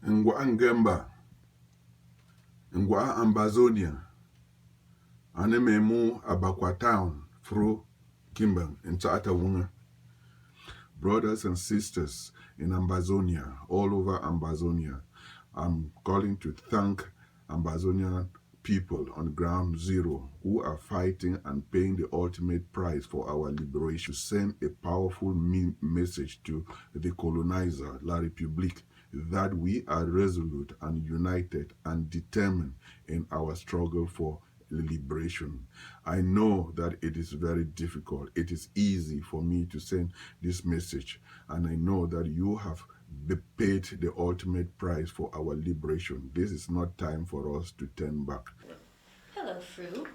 Nkimbeng, Ambazonia, anememu abakwa town fro Nkimbeng into Wunga. Brothers and sisters in Ambazonia, all over Ambazonia, I'm calling to thank Ambazonian people on ground zero who are fighting and paying the ultimate price for our liberation. Send a powerful message to the colonizer, La République, that we are resolute and united and determined in our struggle for liberation. I know that it is very difficult. It is easy for me to send this message, and I know that you have paid the ultimate price for our liberation. This is not time for us to turn back. Hello, Fru.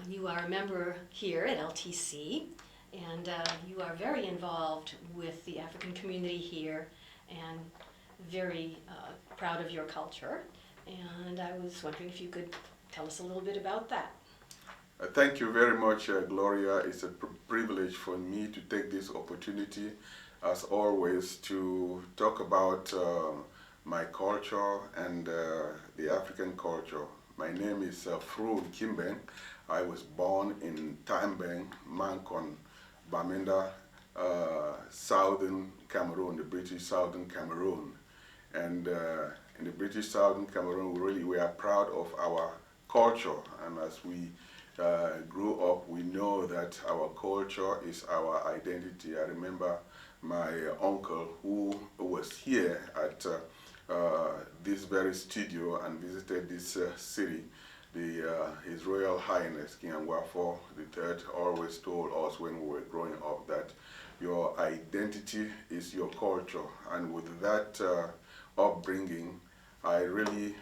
You are a member here at LTC, and you are very involved with the African community here and very proud of your culture. And I was wondering if you could tell us a little bit about that. Thank you very much, Gloria. It's a privilege for me to take this opportunity, as always, to talk about my culture and the African culture. My name is Fru Nkimbeng. I was born in Nkimbeng, Mankon, Bamenda, southern Cameroon, the British Southern Cameroon. And in the British Southern Cameroon, we are proud of our culture, and as we grew up, we know that our culture is our identity. I remember my uncle who was here at this very studio and visited this city. His Royal Highness King Angwafo III always told us when we were growing up that your identity is your culture, and with that upbringing, I really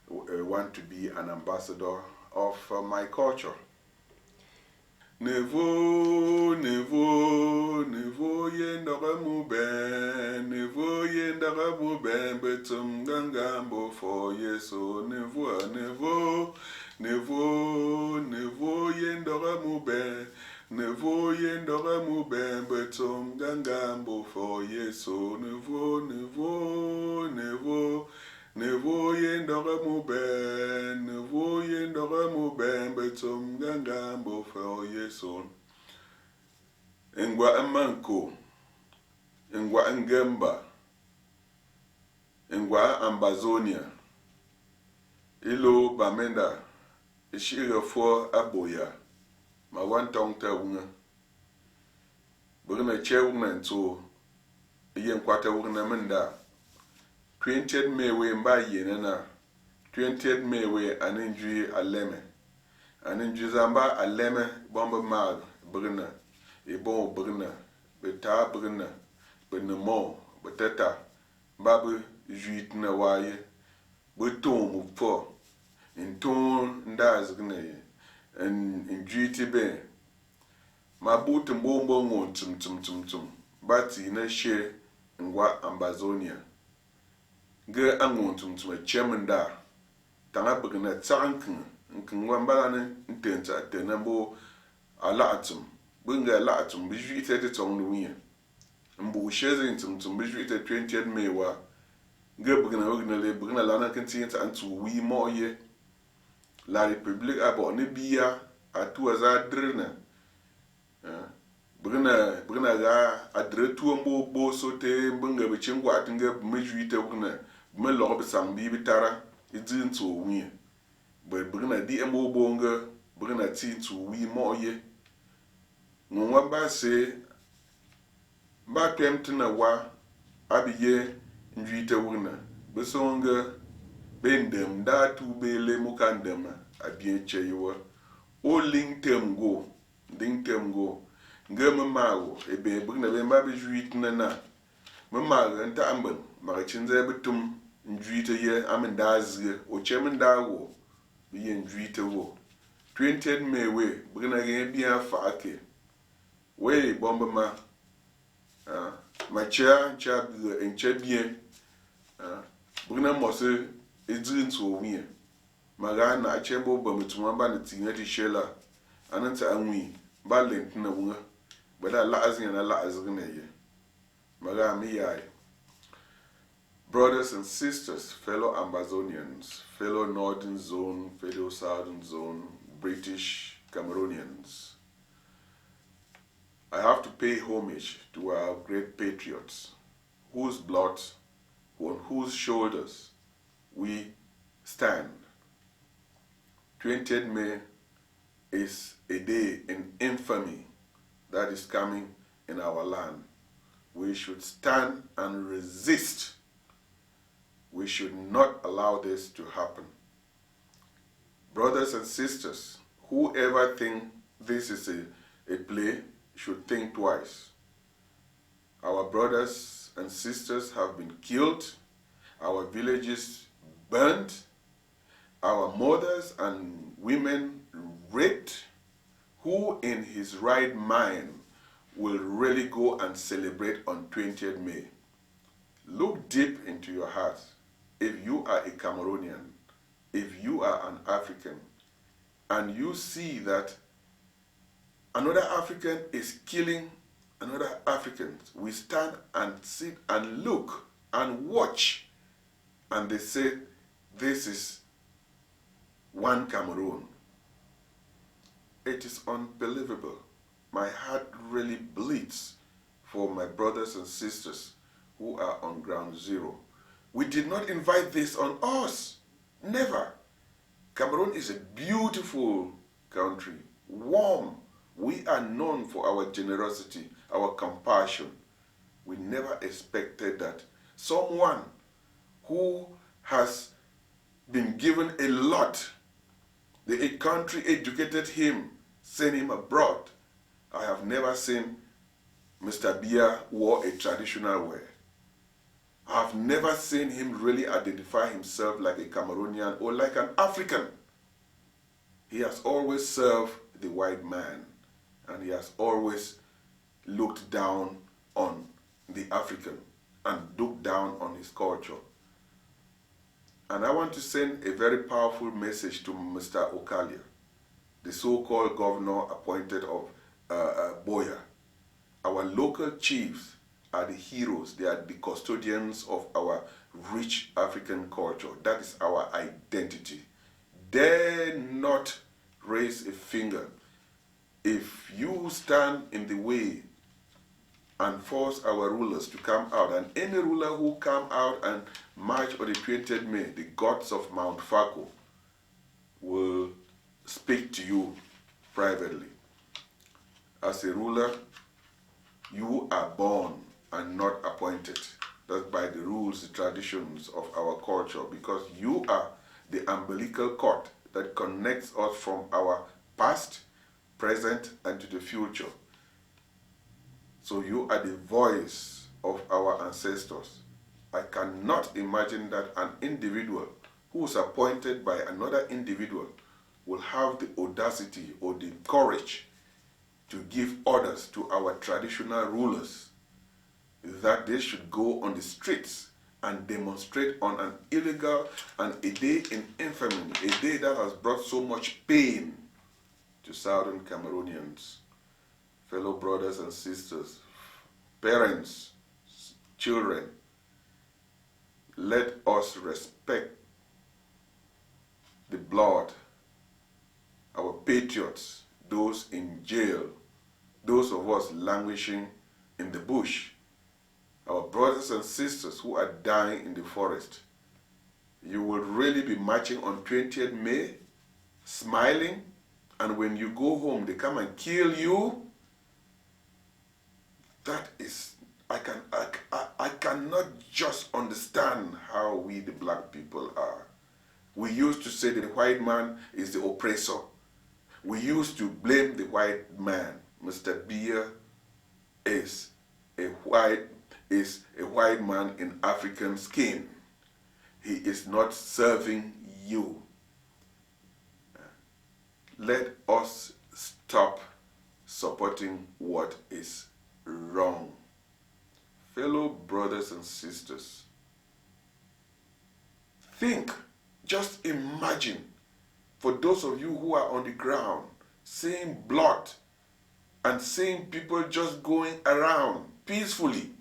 want to be an ambassador of my culture. Nevo, nevo, nevo yendara muben, nevo yendara muben, betum gangambo for yeso, nevo, nevo, nevo, nevo yendara muben, nevo yendara muben, betum gangambo for yeso, nevo, nevo, nevo. Nevo yendora muben, nevo yendora muben, betum gangambo for yeso. Ngwa amanko, ngwa Nkimbeng, ngwa Ambazonia. Ilo bamenda, ishire for aboya, ma wantong ta wunga. Bugna che wunga nto, yen kwata wunga menda. 20th May we mba yenena 20th May we aninjui aleme aninjui zamba aleme bomba mag bruna ibon bruna beta bruna benemo beteta babu juit na waye beton mu fo inton ndaz gne en juiti be mabut mbombo ngon tum bati na she ngwa Ambazonia ge angon tum chemenda tanga bugna tsankin nkin mbala ntenta tenambo alatum bunga alatum bijuite te tongnuye mbu sheze tum bijuite 20th May wa ge bugna le bugna lana kintinta antu wi moye la République abo ne biya atu aza drna bugna ga adre tuombo bo sote bunga bichingwa atinga bijuite bugna me log besang bi bitara idin to wi bugna di emo bonga bugna tin to wi moye ngwa ba se ba temtina wa abiye njuite wugna besonga bendem da tu bele mukandem abiye cheyiwa o lingtemgo ngema mawo ebe bugna be mba be juitna na mama nta amben ma chinze betum njuite ye amendazge o chemenda wo biye njuite wo 20th May we bugna ge bia faake we bomba ma cha enche bien bugna mose edin to wi maga na chembo bamutuma ba na tinga ti shela ananta anwi ba lent na wunga bada la'azin na la'azin ne ye maga mi yayi Brothers and sisters, fellow Ambazonians, fellow Northern Zone, fellow Southern Zone, British Cameroonians, I have to pay homage to our great patriots, whose blood, on whose shoulders we stand. 20th May is a day in infamy that is coming in our land. We should stand and resist. We should not allow this to happen. Brothers and sisters, whoever think this is a play should think twice. Our brothers and sisters have been killed, our villages burnt, our mothers and women raped. Who in his right mind will really go and celebrate on 20th May? Look deep into your heart. If you are a Cameroonian, if you are an African, and you see that another African is killing another African, we stand and sit and look and watch, and they say, this is one Cameroon. It is unbelievable. My heart really bleeds for my brothers and sisters who are on ground zero. We did not invite this on us. Never. Cameroon is a beautiful country, warm. We are known for our generosity, our compassion. We never expected that someone who has been given a lot, the country educated him, sent him abroad. I have never seen Mr. Biya wore a traditional wear. I have never seen him really identify himself like a Cameroonian or like an African. He has always served the white man, and he has always looked down on the African and looked down on his culture. And I want to send a very powerful message to Mr. Okalia, the so-called governor appointed of Boya. Our local chiefs are the heroes. They are the custodians of our rich African culture. That is our identity. Dare not raise a finger. If you stand in the way and force our rulers to come out, and any ruler who come out and march on the 20th May, the gods of Mount Fako will speak to you privately. As a ruler, you are born and not appointed. That's by the rules, the traditions of our culture, because you are the umbilical cord that connects us from our past, present, and to the future. So you are the voice of our ancestors. I cannot imagine that an individual who is appointed by another individual will have the audacity or the courage to give orders to our traditional rulers that they should go on the streets and demonstrate on an illegal and a day in infamy, a day that has brought so much pain to Southern Cameroonians. Fellow brothers and sisters, parents, children, let us respect the blood, our patriots, those in jail, those of us languishing in the bush, our brothers and sisters who are dying in the forest. You will really be marching on 20th May, smiling, and when you go home, they come and kill you. That is, I cannot just understand how we the black people are. We used to say that the white man is the oppressor. We used to blame the white man. Mr. Biya is a white man in African skin. He is not serving you. Let us stop supporting what is wrong. Fellow brothers and sisters, think, just imagine, for those of you who are on the ground, seeing blood and seeing people just going around peacefully,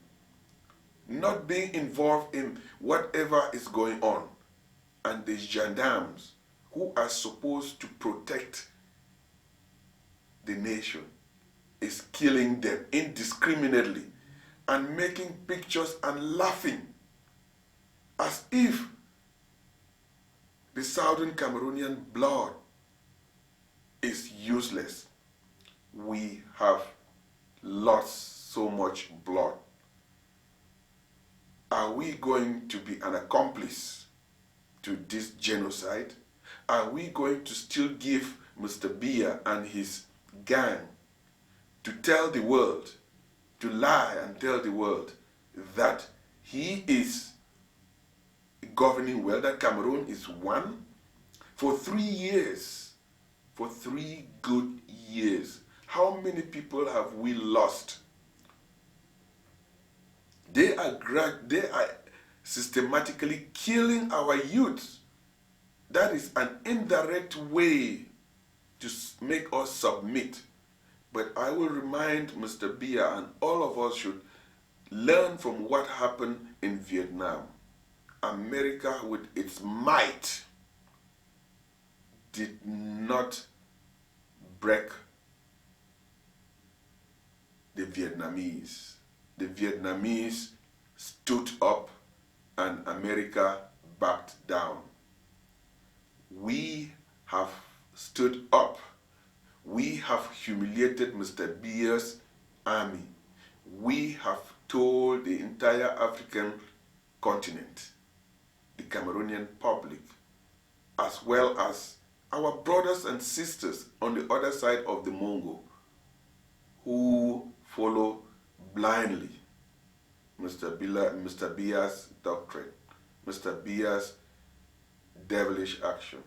not being involved in whatever is going on. And the gendarmes who are supposed to protect the nation is killing them indiscriminately and making pictures and laughing as if the Southern Cameroonian blood is useless. We have lost so much blood. Are we going to be an accomplice to this genocide? Are we going to still give Mr. Biya and his gang to tell the world, to lie and tell the world that he is governing well, that Cameroon is one? For 3 years, for 3 good years, how many people have we lost? They are systematically killing our youth. That is an indirect way to make us submit. But I will remind Mr. Biya, and all of us should learn from what happened in Vietnam. America, with its might, did not break the Vietnamese. The Vietnamese stood up and America backed down. We have stood up. We have humiliated Mr. Biya's army. We have told the entire African continent, the Cameroonian public, as well as our brothers and sisters on the other side of the Mongo, who follow blindly Mr. Biya's doctrine, Mr. Biya's devilish action.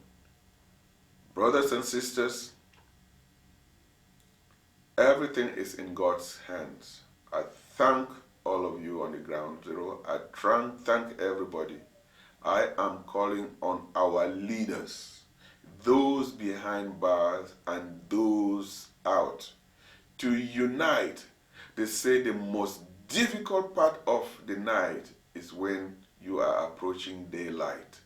Brothers and sisters, everything is in God's hands. I thank all of you on the ground zero. I thank everybody. I am calling on our leaders, those behind bars and those out, to unite. They say the most difficult part of the night is when you are approaching daylight.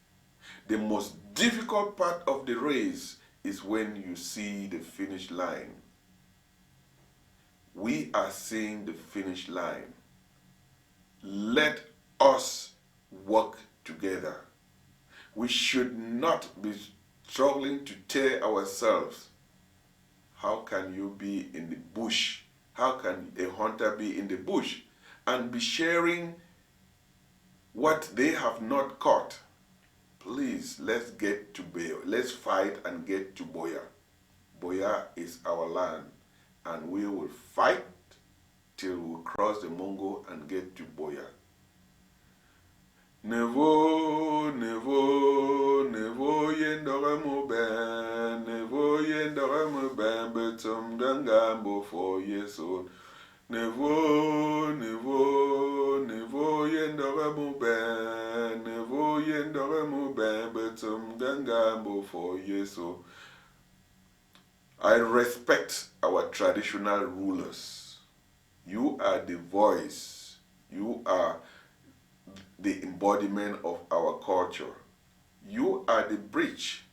The most difficult part of the race is when you see the finish line. We are seeing the finish line. Let us work together. We should not be struggling to tear ourselves. How can you be in the bush? How can a hunter be in the bush and be sharing what they have not caught? Please, let's get to Boya. Let's fight and get to Boya. Boya is our land, and we will fight till we cross the Mongo and get to Boya. Nevo, nevo, nevo yendore mo ben, nevo yendore mo ben, betum dangambo for yeso. Nevo, nevo, nevo yendore mo ben, nevo yendore mo ben, betum dangambo for yeso. I respect our traditional rulers. You are the voice. You are the embodiment of our culture. You are the bridge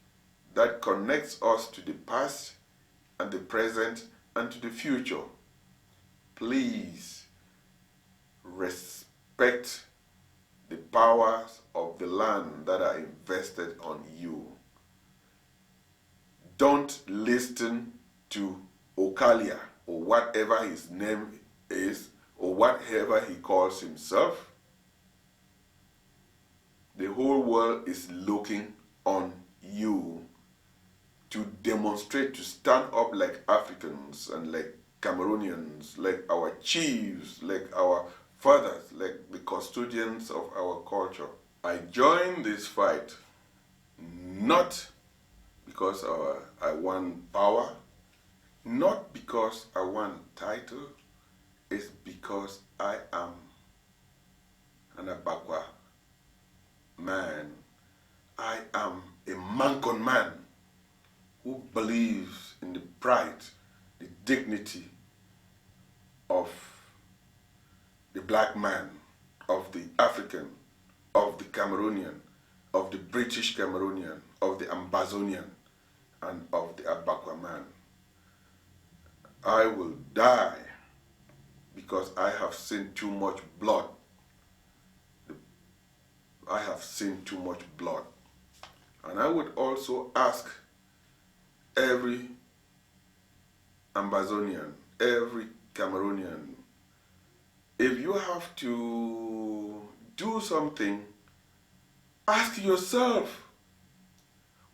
that connects us to the past and the present and to the future. Please respect the powers of the land that are invested on you. Don't listen to Okalia or whatever his name is or whatever he calls himself. The whole world is looking on you to demonstrate, to stand up like Africans and like Cameroonians, like our chiefs, like our fathers, like the custodians of our culture. I joined this fight not because I want power, not because I want title, it's because I am an Abakwa man. I am a Mancon man who believes in the pride, the dignity of the black man, of the African, of the Cameroonian, of the British Cameroonian, of the Ambazonian, and of the Abakwaman. I will die because I have seen too much blood. I have seen too much blood. And I would also ask every Ambazonian, every Cameroonian, if you have to do something, ask yourself,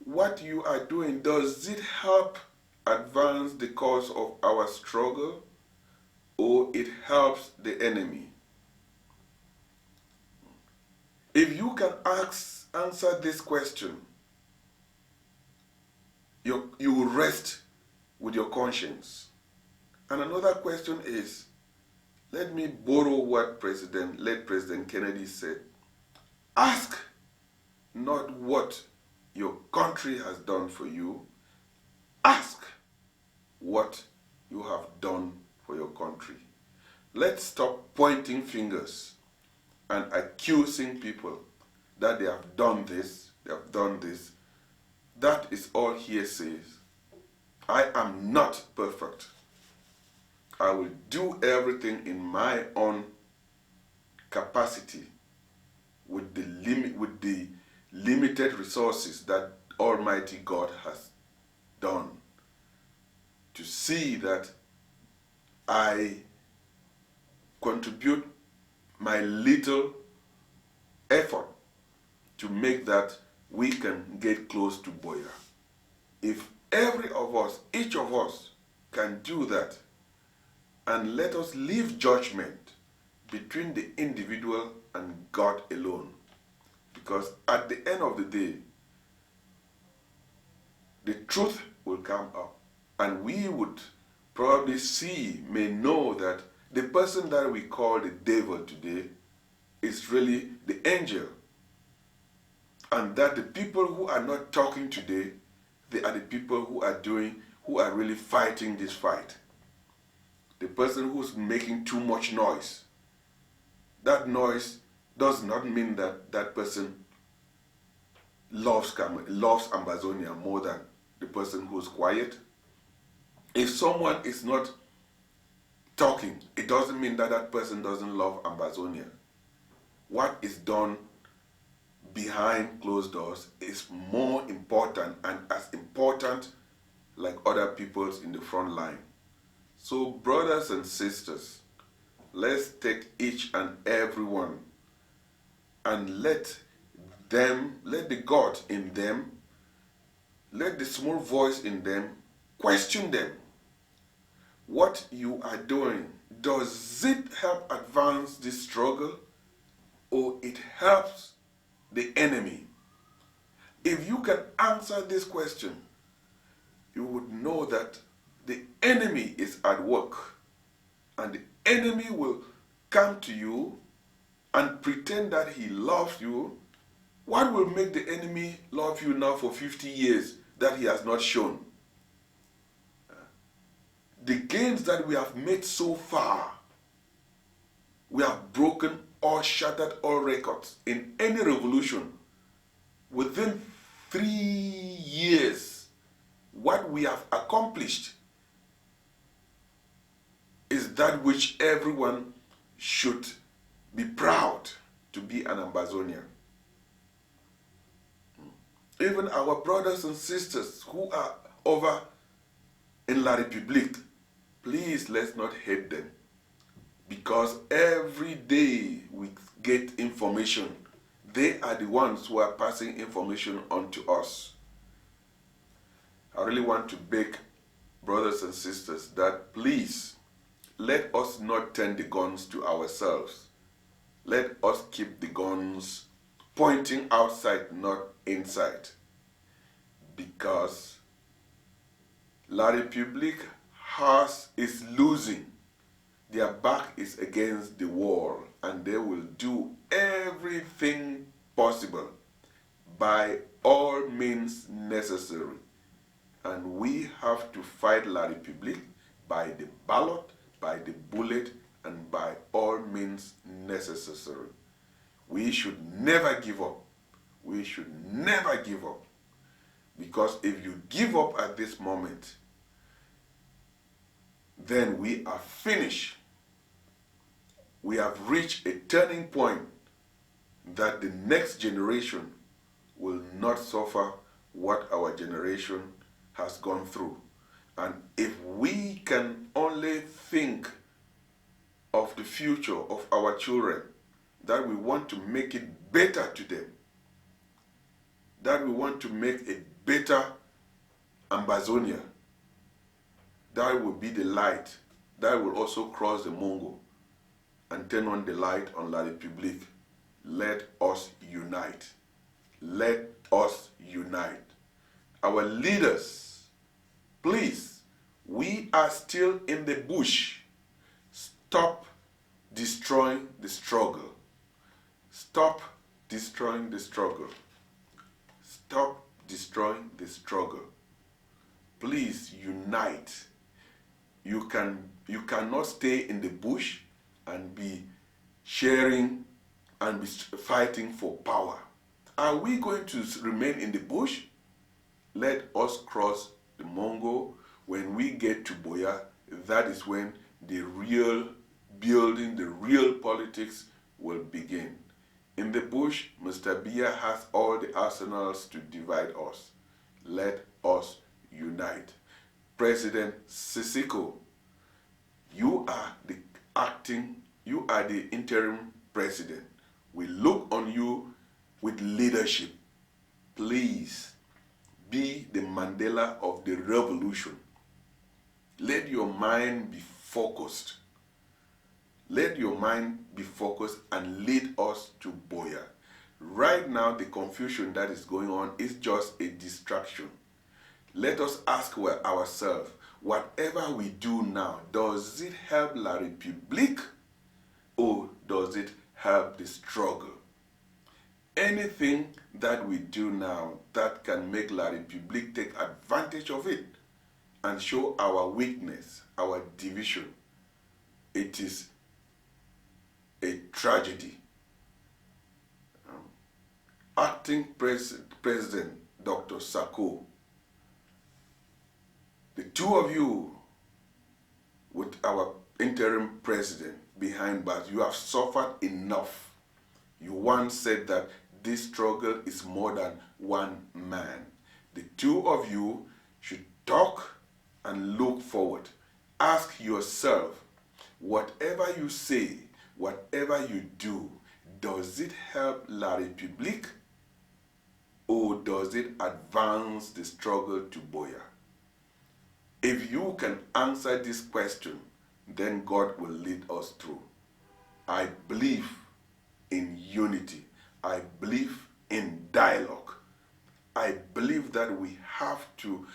what you are doing, does it help advance the cause of our struggle, or it helps the enemy? If you can answer this question, you will rest with your conscience. And another question is, let me borrow what late President Kennedy said. Ask not what your country has done for you. Ask what you have done for your country. Let's stop pointing fingers and accusing people that they have done this, they have done this. That is all hearsays. I am not perfect. I will do everything in my own capacity with the limited resources that Almighty God has done to see that I contribute my little effort to make that we can get close to Boya. If every of us, each of us, can do that, and let us leave judgment between the individual and God alone. Because at the end of the day, the truth will come up, and we would probably may know that the person that we call the devil today is really the angel. And that the people who are not talking today, they are the people who are really fighting this fight. The person who's making too much noise. That noise does not mean that that person loves Ambazonia more than the person who's quiet. If someone is not talking, it doesn't mean that that person doesn't love Ambazonia. What is done behind closed doors is more important, and as important like other people's in the front line. So brothers and sisters, let's take each and every one and let the God in them, let the small voice in them question them. What you are doing, does it help advance this struggle, or it helps the enemy? If you can answer this question, you would know that the enemy is at work, and the enemy will come to you and pretend that he loves you. What will make the enemy love you now for 50 years that he has not shown? The gains that we have made so far, we have broken or shattered all records in any revolution. Within 3 years, what we have accomplished is that which everyone should be proud to be an Ambazonian. Even our brothers and sisters who are over in La République, please let's not hate them, because every day we get information. They are the ones who are passing information on to us. I really want to beg brothers and sisters that please let us not turn the guns to ourselves. Let us keep the guns pointing outside, not inside. Because La République is losing. Their back is against the wall, and they will do everything possible by all means necessary. And we have to fight La République by the ballot, by the bullet, and by all means necessary. We should never give up. We should never give up. Because if you give up at this moment, then we are finished. We have reached a turning point that the next generation will not suffer what our generation has gone through. And if we can only think of the future of our children, that we want to make it better to them, that we want to make a better Ambazonia, that will be the light that will also cross the Mongo and turn on the light on La République. Let us unite. Let us unite. Our leaders, please, we are still in the bush. Stop destroying the struggle. Stop destroying the struggle. Stop destroying the struggle. Please unite. You cannot stay in the bush and be sharing and be fighting for power. Are we going to remain in the bush? Let us cross the Mongo. When we get to Boya, that is when the real building, the real politics will begin. In the bush, Mr. Biya has all the arsenals to divide us. Let us unite. President Sisiko, you are the interim president. We look on you with leadership. Please be the Mandela of the revolution. Let your mind be focused. Let your mind be focused and lead us to Boya. Right now, the confusion that is going on is just a distraction. Let us ask ourselves, whatever we do now, does it help La République or does it help the struggle? Anything that we do now that can make La République take advantage of it and show our weakness, our division, it is a tragedy. Acting President Dr. Sako, the two of you with our interim president behind bars, you have suffered enough. You once said that this struggle is more than one man. The two of you should talk and look forward. Ask yourself, whatever you say, whatever you do, does it help La République or does it advance the struggle to Boya? If you can answer this question, then God will lead us through. I believe in unity. I believe in dialogue. I believe that we have to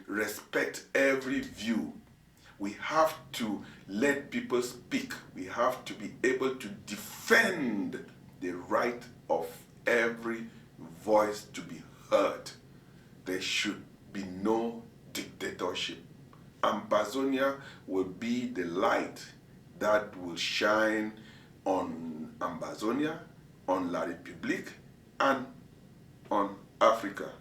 respect every view. We have to let people speak. We have to be able to defend the right of every voice to be heard. There should be no dictatorship. Ambazonia will be the light that will shine on Ambazonia, on La République, and on Africa.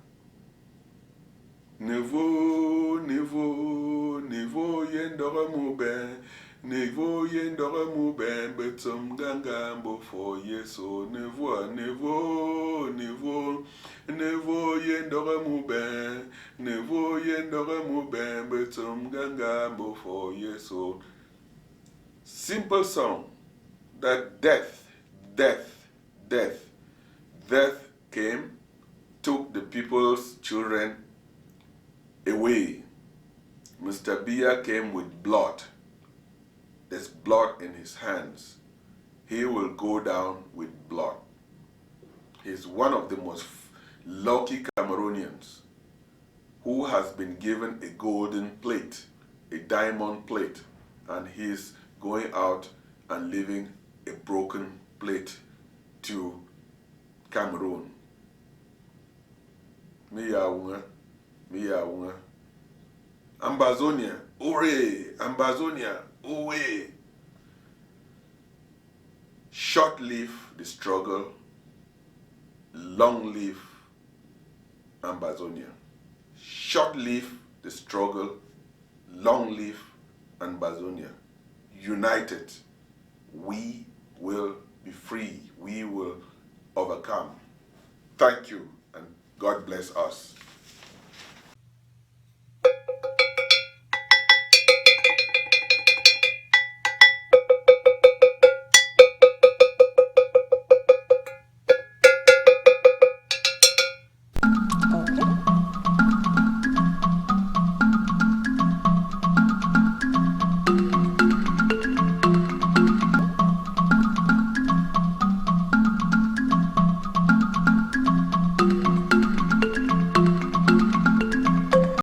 Nevo, nevo, nevo yendora mube, nevo yendora mube, betum gangambo for yeso, nevo, nevo, nevo, nevo yendora mube, nevo yendora mube, betum gangambo for yeso. Simple song that death came, took the people's children away. Mr. Biya came with blood. There's blood in his hands. He will go down with blood. He's one of the most lucky Cameroonians who has been given a golden plate, a diamond plate, and he's going out and leaving a broken plate to Cameroon. Miyaunga. Ambazonia, hooray! Ambazonia, hooray! Short live the struggle, long live Ambazonia. Short live the struggle, long live Ambazonia. United, we will be free. We will overcome. Thank you, and God bless us.